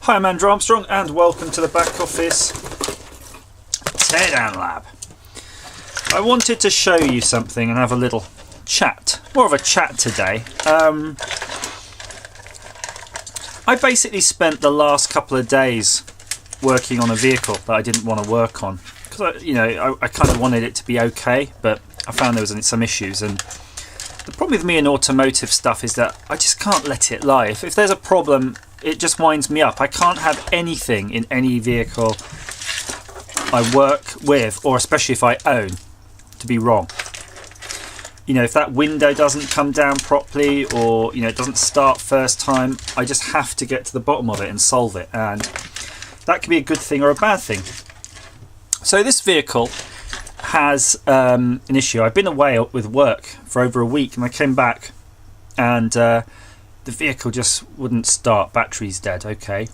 Hi, I'm Andrew Armstrong and welcome to the back office Teardown Lab. I wanted to show you something and have a little chat, more of a chat today. I basically spent the last couple of days working on a vehicle that I didn't want to work on because I kind of wanted it to be okay, but I found there was some issues. And the problem with me in automotive stuff is that I just can't let it lie. If there's a problem, it just winds me up. I can't have anything in any vehicle I work with, or especially if I own, to be wrong. If that window doesn't come down properly, or it doesn't start first time, I just have to get to the bottom of it and solve it. And that can be a good thing or a bad thing. So this vehicle has an issue. I've been away with work for over a week, and I came back and the vehicle just wouldn't start. Battery's dead. Okay,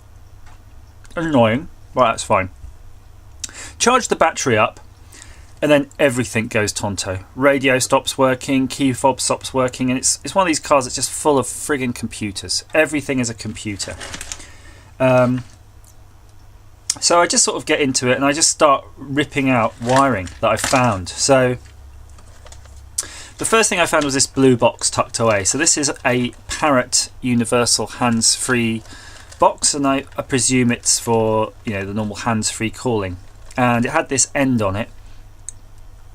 annoying, but that's fine. Charge the battery up and then everything goes tonto. Radio stops working, key fob stops working, and it's one of these cars that's just full of friggin' computers. Everything is a computer. So I just sort of get into it and I just start ripping out wiring that I found. So the first thing I found was this blue box tucked away. So this is a Parrot universal hands-free box, and I presume it's for the normal hands-free calling. And it had this end on it,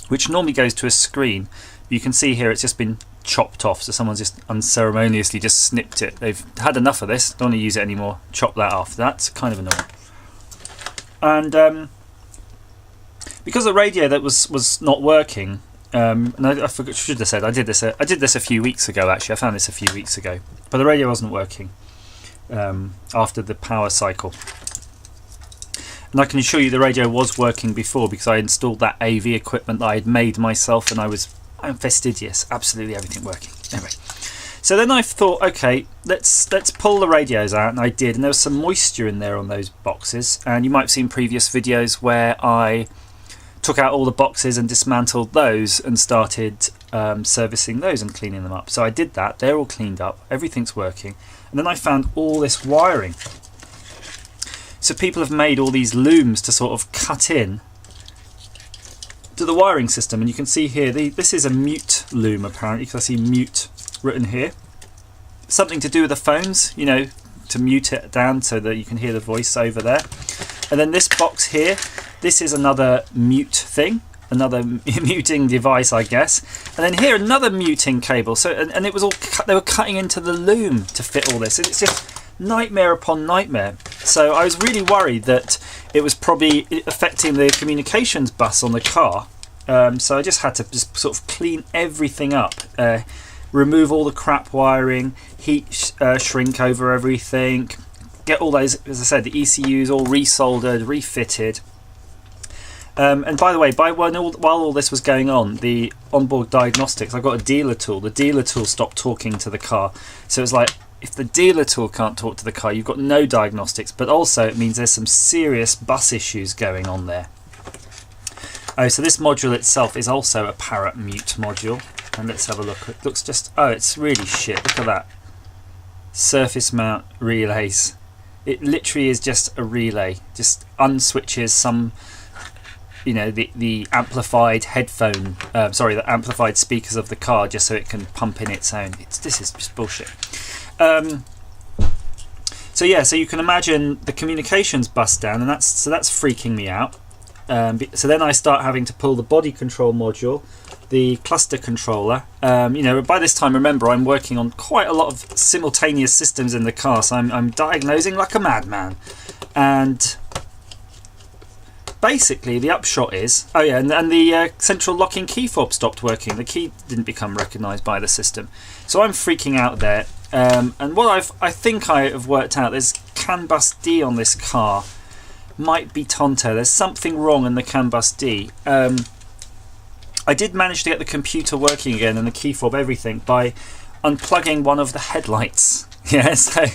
which normally goes to a screen. You can see here it's just been chopped off, so someone's just unceremoniously just snipped it. They've had enough of this, don't want to use it anymore, chop that off. That's kind of annoying. And because the radio that was not working, and I should have said I did this a few weeks ago. Actually, I found this a few weeks ago, but the radio wasn't working after the power cycle. And I can assure you the radio was working before, because I installed that AV equipment that I had made myself, and I'm fastidious, absolutely everything working. Anyway, so then I thought, okay, let's pull the radios out, and I did, and there was some moisture in there on those boxes. And you might have seen previous videos where I took out all the boxes and dismantled those and started servicing those and cleaning them up. So I did that. They're all cleaned up, everything's working. And then I found all this wiring. So people have made all these looms to sort of cut in to the wiring system, and you can see here this is a mute loom apparently, because I see mute written here. Something to do with the phones, to mute it down so that you can hear the voice over there. And then this box here, this is another mute thing, another muting device, I guess. And then here another muting cable. So and it was all they were cutting into the loom to fit all this. It's just nightmare upon nightmare. So I was really worried that it was probably affecting the communications bus on the car. So I just had to just sort of clean everything up, remove all the crap wiring, heat shrink over everything, get all those, as I said, the ECUs all resoldered, refitted. And by the way, while all this was going on, the onboard diagnostics, I got a dealer tool. The dealer tool stopped talking to the car. So it's like, if the dealer tool can't talk to the car, you've got no diagnostics. But also it means there's some serious bus issues going on there. Oh, so this module itself is also a Parrot mute module. And let's have a look. It looks just, oh, it's really shit. Look at that. Surface mount relays. It literally is just a relay. Just unswitches some, the amplified headphone, the amplified speakers of the car, just so it can pump in its own. This is just bullshit. So you can imagine the communications bus down, and that's freaking me out. So then I start having to pull the body control module, the cluster controller. By this time, remember, I'm working on quite a lot of simultaneous systems in the car, so I'm diagnosing like a madman. And basically the upshot is, and the central locking key fob stopped working. The key didn't become recognised by the system. So I'm freaking out there. And what I think I have worked out is CAN bus D on this car might be tonto. There's something wrong in the CAN bus D. I did manage to get the computer working again and the key fob, everything, by unplugging one of the headlights. So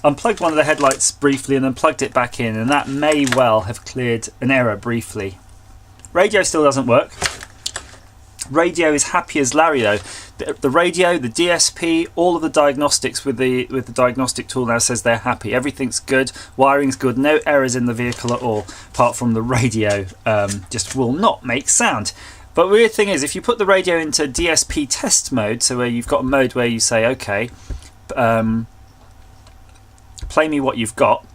unplugged one of the headlights briefly and then plugged it back in, and that may well have cleared an error briefly. Radio still doesn't work. Radio is happy as Larry though. The radio, the DSP, all of the diagnostics with the diagnostic tool now says they're happy. Everything's good, wiring's good, no errors in the vehicle at all, apart from the radio just will not make sound. But the weird thing is, if you put the radio into DSP test mode, so where you've got a mode where you say, okay, play me what you've got,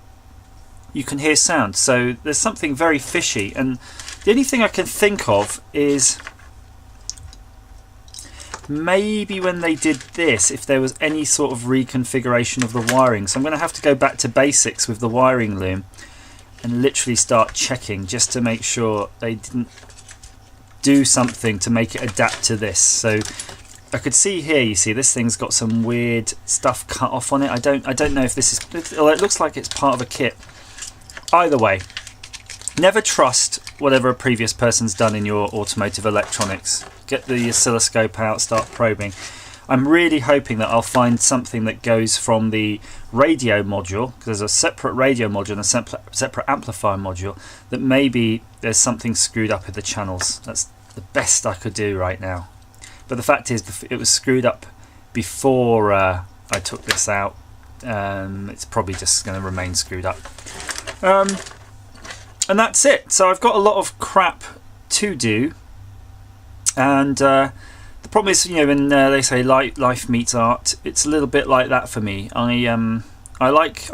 you can hear sound. So there's something very fishy, and the only thing I can think of is maybe when they did this, if there was any sort of reconfiguration of the wiring. So I'm going to have to go back to basics with the wiring loom and literally start checking just to make sure they didn't do something to make it adapt to this. So I could see here, you see this thing's got some weird stuff cut off on it. I don't know if this is, well, it looks like it's part of a kit. Either way, never trust whatever a previous person's done in your automotive electronics. Get the oscilloscope out, start probing. I'm really hoping that I'll find something that goes from the radio module, because there's a separate radio module and a separate amplifier module, that maybe there's something screwed up with the channels. That's the best I could do right now. But the fact is, it was screwed up before I took this out. It's probably just going to remain screwed up. And that's it. So I've got a lot of crap to do, and the problem is, you know, when they say life meets art, it's a little bit like that for me. I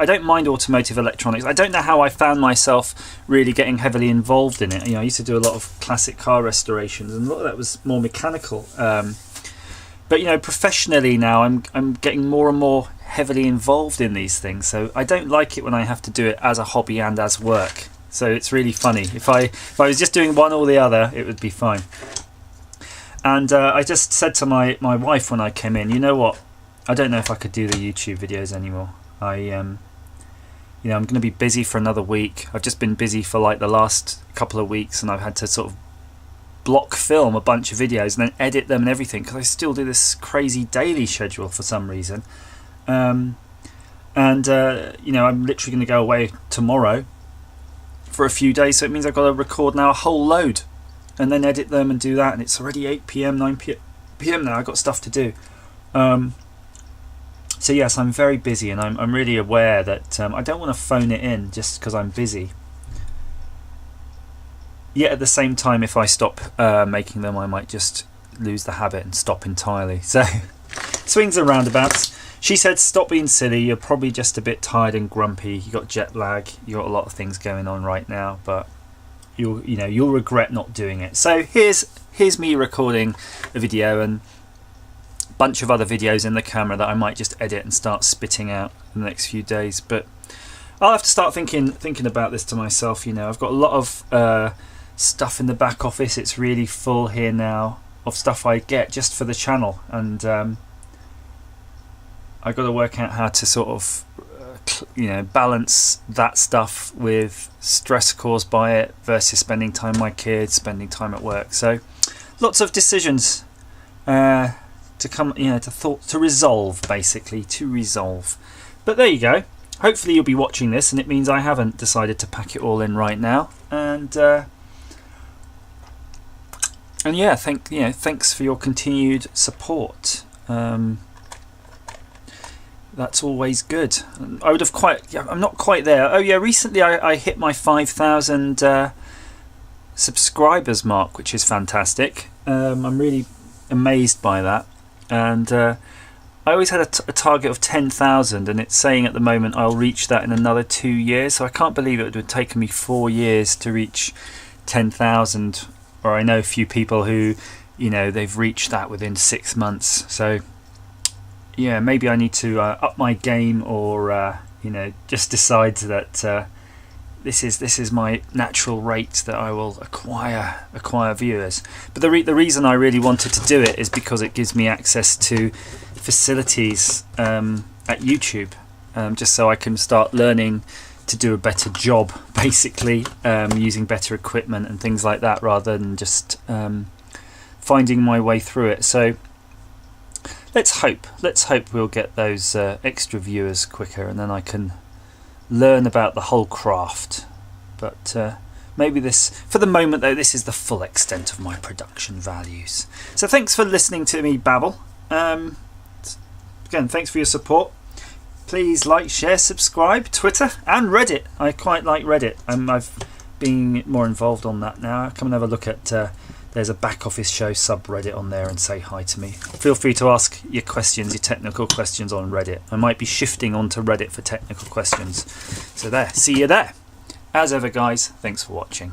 don't mind automotive electronics. I don't know how I found myself really getting heavily involved in it. You know, I used to do a lot of classic car restorations, and a lot of that was more mechanical. But you know, professionally now, I'm getting more and more heavily involved in these things. So I don't like it when I have to do it as a hobby and as work. So it's really funny. If I was just doing one or the other, it would be fine. And I just said to my wife when I came in, you know what? I don't know if I could do the YouTube videos anymore. You know, I'm going to be busy for another week. I've just been busy for like the last couple of weeks, and I've had to sort of block film a bunch of videos and then edit them and everything, because I still do this crazy daily schedule for some reason. You know, I'm literally going to go away tomorrow for a few days, so it means I've got to record now a whole load and then edit them and do that, and it's already 8 PM, 9 PM now. I've got stuff to do. So yes, I'm very busy, and I'm really aware that I don't want to phone it in just because I'm busy. Yet at the same time, if I stop making them, I might just lose the habit and stop entirely. So swings and roundabouts. She said, stop being silly, you're probably just a bit tired and grumpy, you got jet lag, you got a lot of things going on right now, but you'll regret not doing it. So here's me recording a video and a bunch of other videos in the camera that I might just edit and start spitting out in the next few days. But I'll have to start thinking about this to myself. You know, I've got a lot of stuff in the back office. It's really full here now of stuff I get just for the channel, and I've got to work out how to sort of balance that stuff with stress caused by it versus spending time with my kids, spending time at work. So lots of decisions to come, to resolve, basically, to resolve. But there you go. Hopefully you'll be watching this, and it means I haven't decided to pack it all in right now. And yeah, thanks for your continued support. That's always good. I would have I'm not quite there. Oh yeah, recently I hit my 5,000 subscribers mark, which is fantastic. I'm really amazed by that. And I always had a target of 10,000, and it's saying at the moment I'll reach that in another 2 years. So I can't believe it would have taken me 4 years to reach 10,000. Or I know a few people who, they've reached that within 6 months. So yeah, maybe I need to up my game, or just decide that this is my natural rate that I will acquire viewers. But the reason I really wanted to do it is because it gives me access to facilities at YouTube, just so I can start learning to do a better job, basically, using better equipment and things like that, rather than just finding my way through it. So let's hope we'll get those extra viewers quicker, and then I can learn about the whole craft. But maybe this, for the moment though, this is the full extent of my production values. So thanks for listening to me babble. Again, thanks for your support. Please like, share, subscribe, Twitter and Reddit. I quite like Reddit. I've been more involved on that now. Come and have a look at, there's a back office show subreddit on there, and say hi to me. Feel free to ask your questions, your technical questions on Reddit. I might be shifting onto Reddit for technical questions. So there, see you there. As ever guys, thanks for watching.